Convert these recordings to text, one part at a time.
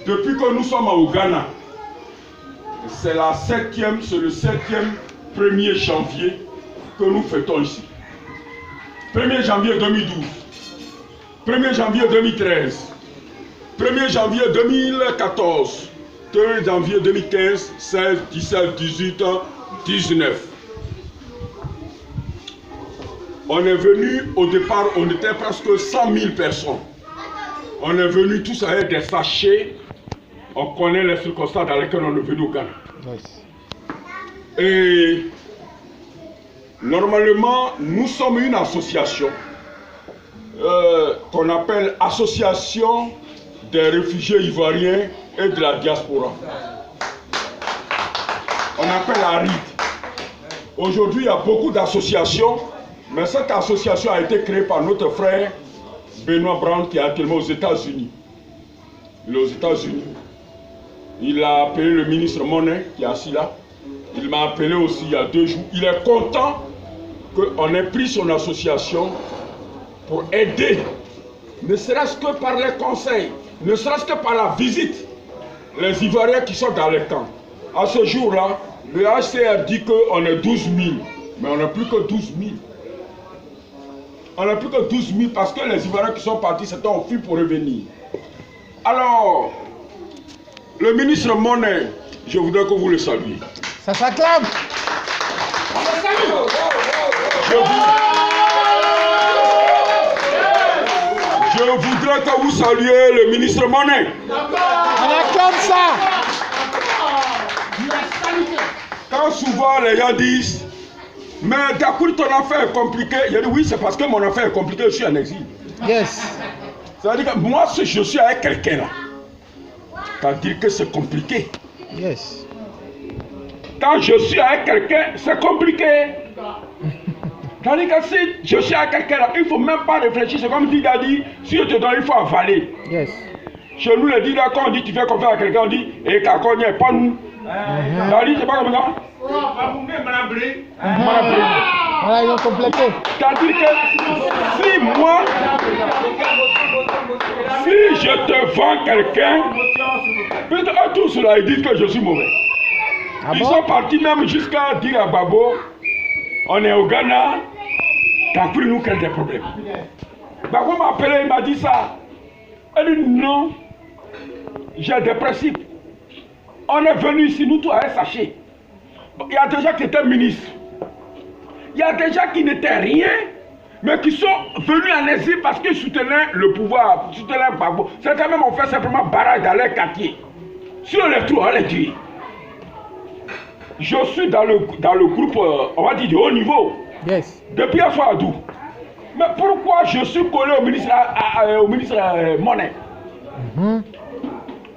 depuis que nous sommes au Ghana, c'est le 7e 1er janvier que nous fêtons ici. 1er janvier 2012, 1er janvier 2013, 1er janvier 2014, 2 janvier 2015, 16, 17, 18, 19. On est venu, au départ, on était presque 100 000 personnes. On est venu tous avec des sachets. On connaît les circonstances dans lesquelles on est venu au Ghana. Nice. Et normalement, nous sommes une association qu'on appelle Association des réfugiés ivoiriens et de la diaspora. On appelle ARID. Aujourd'hui, il y a beaucoup d'associations, mais cette association a été créée par notre frère Benoît Brown qui est actuellement aux États-Unis. Il est aux États-Unis. Il a appelé le ministre Monet qui est assis là. Il m'a appelé aussi il y a 2 jours. Il est content qu'on ait pris son association pour aider, ne serait-ce que par les conseils, ne serait-ce que par la visite, les Ivoiriens qui sont dans les camps. À ce jour-là, le HCR dit qu'on est 12 000, mais on n'a plus que 12 000. On n'a plus que 12 000 parce que les Ivoiriens qui sont partis s'étaient enfuis pour revenir. Alors, le ministre Monet, je voudrais que vous le saluiez. Ça s'acclame. Je voudrais que vous saluiez le ministre Monet. On acclame ça. Quand souvent les gens disent, mais d'accord, ton affaire est compliquée. Je dis oui, c'est parce que mon affaire est compliquée, je suis en exil. Yes. C'est-à-dire que moi, si je suis avec quelqu'un là, c'est-à-dire que c'est compliqué. Yes. Quand je suis avec quelqu'un, c'est compliqué. C'est-à-dire que si je suis avec quelqu'un là, il ne faut même pas réfléchir. C'est comme Dida dit, si je te donne, il faut avaler. Yes. Chez nous, les Dida, quand on dit tu fais confiance à quelqu'un, on dit, et quand on n'y est pas nous. C'est-à-dire, c'est pas comme ça. Voilà, ils ont complété. C'est-à-dire que si moi, si je te vends quelqu'un, peut-être tous là, ils disent que je suis mauvais. Ah Ils bon? sont partis même jusqu'à dire à Babo, on est au Ghana, t'as cru nous créer des problèmes. Babo m'a appelé, il m'a dit ça. Elle dit non, j'ai des principes. On est venu ici, nous tous avec sachet. Il y a des gens qui étaient ministres. Il y a des gens qui n'étaient rien, mais qui sont venus en exil parce qu'ils soutenaient le pouvoir, soutenaient Gbagbo. Certains même ont fait simplement barrage dans leur quartier. Si on les trouve, on les tue. Je suis dans le groupe, on va dire, de haut niveau. Yes. Depuis un soir à Dou. Mais pourquoi je suis collé au ministre, Monet?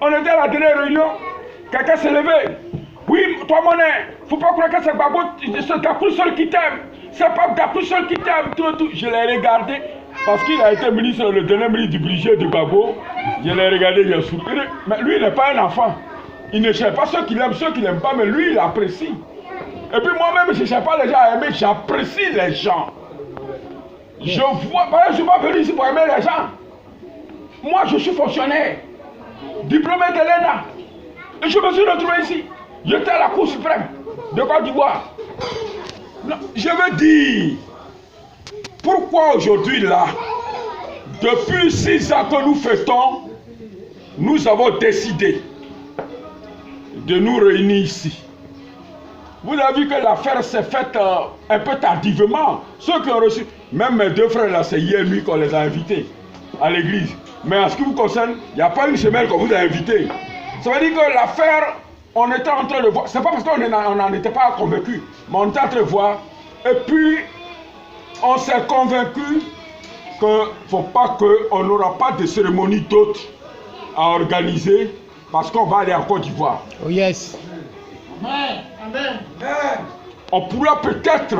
On était à la dernière réunion, quelqu'un s'est levé. Oui, toi Monet, faut pas croire que c'est Gbagbo, c'est Gakou seul qui t'aime. C'est pas Gakou seul qui t'aime. Tout. Je l'ai regardé parce qu'il a été ministre, le dernier ministre du budget de Gbagbo. Je l'ai regardé, il a souri. Mais lui, il n'est pas un enfant. Il ne cherche pas ceux qui l'aiment, ceux qui n'aiment pas, mais lui, il apprécie. Et puis moi-même, je ne cherche pas les gens à aimer, j'apprécie les gens. Je vois, je ne suis pas venu ici pour aimer les gens. Moi, je suis fonctionnaire, diplômé de l'ENA. Et je me suis retrouvé ici. J'étais à la Cour suprême de Côte d'Ivoire. Je veux dire, pourquoi aujourd'hui là, depuis 6 ans que nous fêtons, nous avons décidé de nous réunir ici. Vous avez vu que l'affaire s'est faite un peu tardivement. Ceux qui ont reçu, même mes 2 frères là, c'est hier nuit qu'on les a invités à l'église. Mais en ce qui vous concerne, il n'y a pas une semaine qu'on vous a invité. Ça veut dire que l'affaire, on était en train de voir. C'est pas parce qu'on n'en était pas convaincu, mais on était en train de voir. Et puis, on s'est convaincu qu'il ne faut pas qu'on n'aura pas de cérémonie d'hôtes à organiser parce qu'on va aller en Côte d'Ivoire. Oh yes. Amen. Amen. On pourra peut-être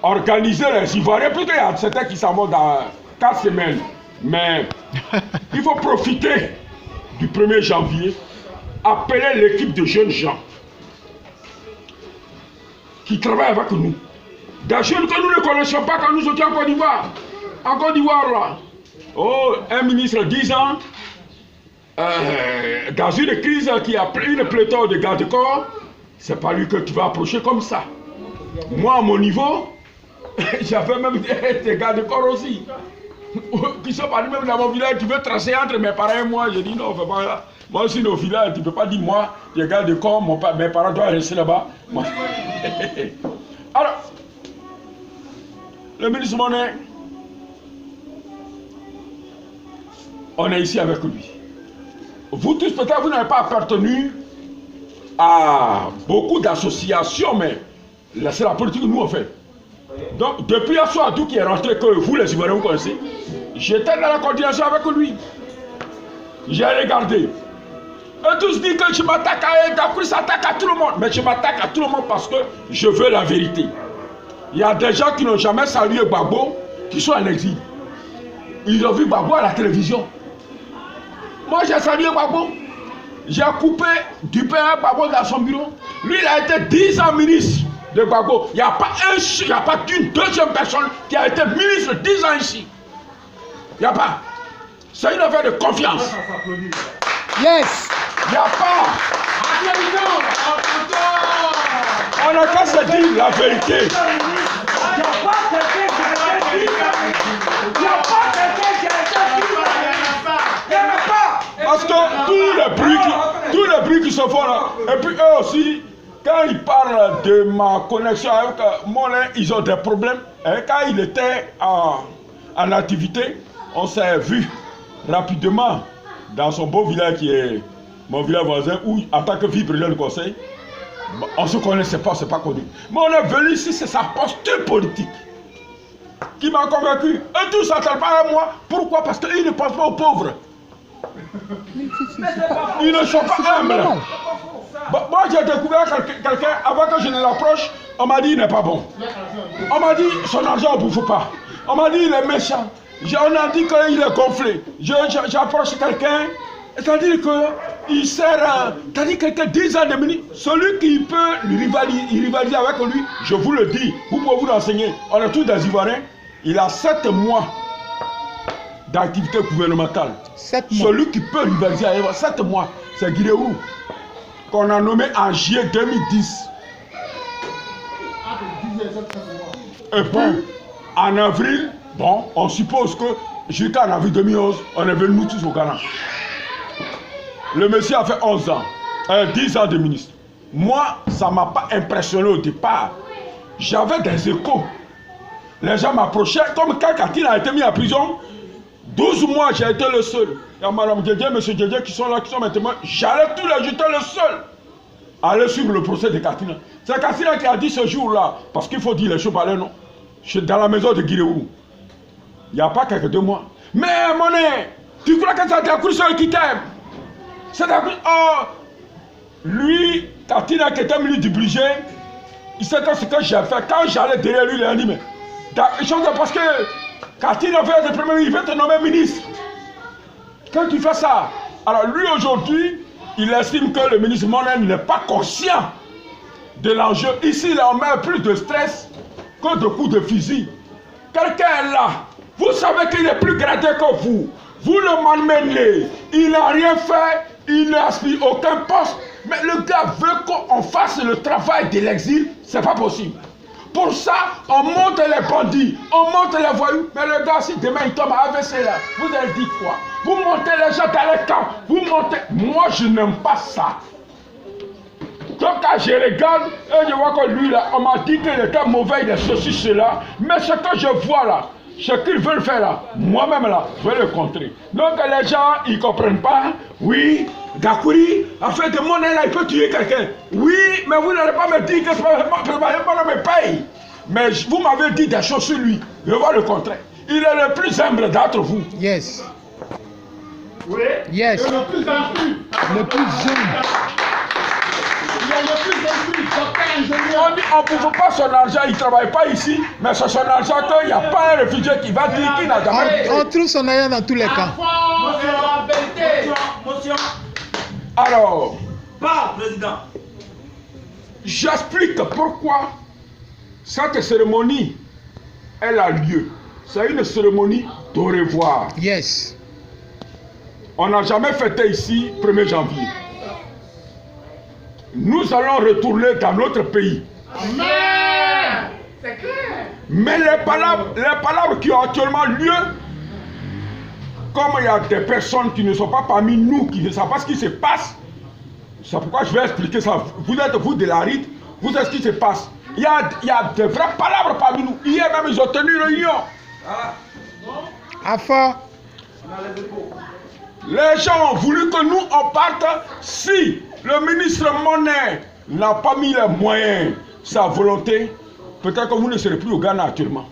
organiser les Ivoiriens. Plutôt il y a certains qui s'en vont dans 4 semaines. Mais il faut profiter du 1er janvier, appeler l'équipe de jeunes gens qui travaillent avec nous. Des jeunes que nous ne connaissions pas quand nous étions en Côte d'Ivoire. En Côte d'Ivoire, là, oh, un ministre 10 ans, dans une crise qui a pris une pléthore de garde-corps, c'est pas lui que tu vas approcher comme ça. Moi, à mon niveau, j'avais même des garde-corps aussi. Qui sont partis même dans mon village, tu veux tracer entre mes parents et moi. Je dis non, fais pas ça. Moi aussi, dans le village, tu ne peux pas dire moi, des garde-corps, mes parents doivent rester là-bas. Alors, le ministre Monet, on est ici avec lui. Vous tous, peut-être, vous n'avez pas appartenu à beaucoup d'associations, mais c'est la politique que nous on fait. Donc, depuis Assoadou qui est rentré, que vous les Ivoiriens vous connaissez, j'étais dans la coordination avec lui. J'ai regardé. Et tous disent que je m'attaque à Dakouri, s'attaque à tout le monde. Mais je m'attaque à tout le monde parce que je veux la vérité. Il y a des gens qui n'ont jamais salué Gbagbo, qui sont en exil. Ils ont vu Gbagbo à la télévision. Moi, j'ai salué Gbagbo. J'ai coupé du pain à Gbagbo dans son bureau. Lui, il a été 10 ans ministre de Gbagbo. Il n'y a pas qu'une deuxième personne qui a été ministre 10 ans ici. Il n'y a pas. C'est une affaire de confiance. Yes. Il n'y a pas. On n'a qu'à se dire la vérité. Il n'y a pas quelqu'un qui a été dit. Il n'y a pas quelqu'un qui a été dit. Il n'y en a pas. Parce que tous les bruits qui se font là, et puis eux aussi, quand ils parlent de ma connexion avec Monet, ils ont des problèmes. Et quand il était en activité, on s'est vu rapidement dans son beau village qui est mon village voisin, où en tant que vice-président du conseil, on ne se connaissait pas, c'est pas connu. Mais on est venu ici, c'est sa posture politique qui m'a convaincu. Et tout ça ne pas à moi. Pourquoi? Parce qu'il ne pense pas aux pauvres. Ils ne sont pas humbles. Moi j'ai découvert quelqu'un, avant que je ne l'approche, on m'a dit il n'est pas bon. On m'a dit son argent on ne bouffe pas. On m'a dit il est méchant. On a dit qu'il est gonflé. J'approche quelqu'un, c'est-à-dire qu'il sert, c'est-à-dire quelqu'un 10 ans de ministre. Celui qui peut rivaliser avec lui, je vous le dis, vous pouvez vous renseigner. On est tous des Ivoiriens. Il a 7 mois d'activité gouvernementale. 7 mois. Celui qui peut rivaliser avec 7 mois, c'est Guiréou, qu'on a nommé en juillet 2010. Et puis, en avril, bon, on suppose que jusqu'en avril 2011, on est venus nous tous au Ghana. Le monsieur a fait 11 ans, 10 ans de ministre. Moi, ça ne m'a pas impressionné au départ. J'avais des échos. Les gens m'approchaient, comme quand Katina a été mis en prison, 12 mois, j'ai été le seul. Il y a Mme Djedje, M. Djedje qui sont là, qui sont mes témoins. J'allais tous les jours, j'étais le seul à aller suivre le procès de Katina. C'est Katina qui a dit ce jour-là, parce qu'il faut dire les choses par leur nom. Je suis dans la maison de Guiréou. Il n'y a pas quelques 2 mois. Mais Monet, tu crois que c'est Dakouri seul qui t'aime? C'est Dakouri. Oh, lui, Katina qui était ministre du budget, il sait ce que j'ai fait. Quand j'allais derrière lui, il a dit, mais parce que Katina fait des premiers, il veut te nommer ministre. Quand tu fais ça, alors lui aujourd'hui, il estime que le ministre Monet n'est pas conscient de l'enjeu. Ici, il en met plus de stress que de coups de fusil. Quelqu'un est là. Vous savez qu'il est plus gradé que vous. Vous le malmenez. Il n'a rien fait. Il n'aspire aucun poste. Mais le gars veut qu'on fasse le travail de l'exil. C'est pas possible. Pour ça, on monte les bandits, on monte les voyous. Mais le gars, si demain il tombe à AVC là, vous allez dire quoi? Vous montez les gens dans les camps. Vous montez. Moi, je n'aime pas ça. Donc quand je regarde, et je vois que lui là, on m'a dit qu'il était mauvais, il est ceci, cela. Mais ce que je vois là, ce qu'ils veulent faire là, moi-même là, je vais le contrer. Donc les gens, ils ne comprennent pas. Oui, Dakouri a fait de monnaie là, il peut tuer quelqu'un. Oui, mais vous n'allez pas me dire que je me paye. Mais vous m'avez dit des choses sur lui. Je vois le contraire. Il est le plus humble d'entre vous. Yes. Oui. Yes. Et le plus instruit. Le plus jeune. Il est le plus instruit. Docteur ingénieur. On dit on ne bouffe pas son argent, il ne travaille pas ici, mais c'est son argent qu'il n'y a pas un réfugié qui va dire qu'il n'a jamais. On trouve son argent dans tous les camps. Alors, Parle, président. j'explique pourquoi cette cérémonie, elle a lieu. C'est une cérémonie d'au revoir. Yes. On n'a jamais fêté ici 1er janvier. Nous allons retourner dans notre pays. Amen. C'est clair. Mais les palabres qui ont actuellement lieu, comme il y a des personnes qui ne sont pas parmi nous, qui ne savent pas ce qui se passe, c'est pourquoi je vais expliquer ça. Vous êtes vous de la rite, vous savez ce qui se passe. Il y a de vraies palabres parmi nous. Hier même, ils ont tenu une réunion. Afa. Les gens ont voulu que nous, on parte. Si le ministre Monet n'a pas mis les moyens, sa volonté, peut-être que vous ne serez plus au Ghana actuellement.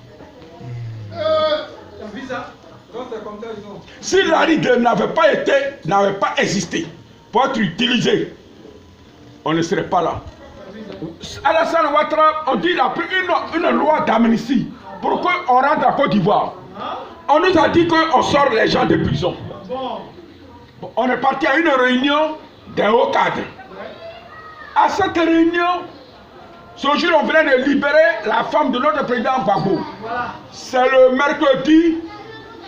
Si la ride n'avait pas existé pour être utilisé, on ne serait pas là. Alassane Ouattara, on dit qu'il a pris une loi d'amnistie pour qu'on rentre en Côte d'Ivoire. On nous a dit qu'on sort les gens de prison. On est parti à une réunion d'un haut cadre. À cette réunion, ce jour, on venait de libérer la femme de notre président Gbagbo. C'est le mercredi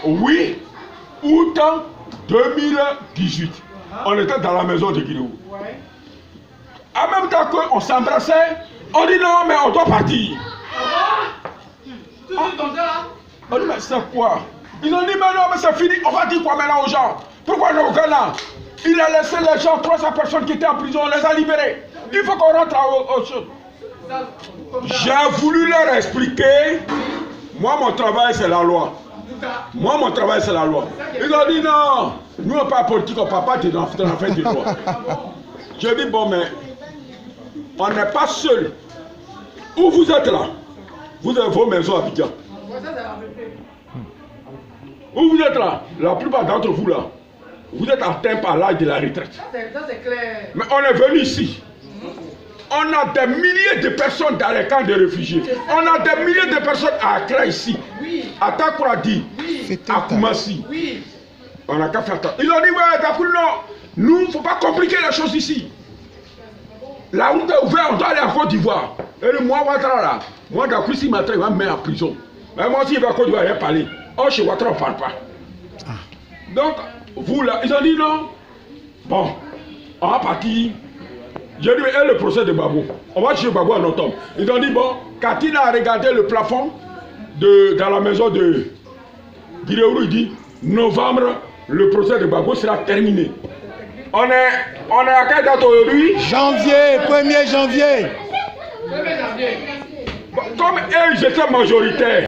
8 août 2018. On était dans la maison de Guinéo. En même temps qu'on s'embrassait, on dit non, mais on doit partir. On dit mais c'est quoi? Ils ont dit mais non, mais c'est fini, on va dire quoi maintenant aux gens? Pourquoi on est au Ghana? Il a laissé les gens, 300 personnes qui étaient en prison, on les a libérés. Il faut qu'on rentre aux choses. J'ai voulu leur expliquer, moi mon travail c'est la loi. Moi mon travail c'est la loi. Ils ont dit non, nous on n'est pas politique, on ne parle pas de l'affaire de loi. Je dis bon mais, on n'est pas seul. Où vous êtes là? Vous avez vos maisons à Abidjan. Où vous êtes là? La plupart d'entre vous là, vous êtes atteints par l'âge de la retraite. Ça c'est clair. Mais on est venu ici. On a des milliers de personnes dans les camps de réfugiés. On a des milliers de personnes à Accra ici. Oui. À Takoradi. Oui. À Koumassi. Oui. On n'a qu'à faire ça. Ils ont dit, ouais, d'accord, non. Nous, il ne faut pas compliquer les choses ici. La route est ouverte, on doit aller en Côte d'Ivoire. Et moi, Ouattara là, moi, d'accord, si matin, il va me mettre en prison. Mais moi aussi, il va à Côte d'Ivoire, il va parler. Oh, chez Ouattara, on ne parle pas. Donc, vous là, ils ont dit non. Bon, on va partir. J'ai dit, et le procès de Gbagbo? On va chez Gbagbo en octobre. Ils ont dit, bon, Katina a regardé le plafond dans la maison de Guinéo, il dit, novembre, le procès de Gbagbo sera terminé. On est à quelle date aujourd'hui? Janvier, 1er janvier. Comme eux, ils étaient majoritaires.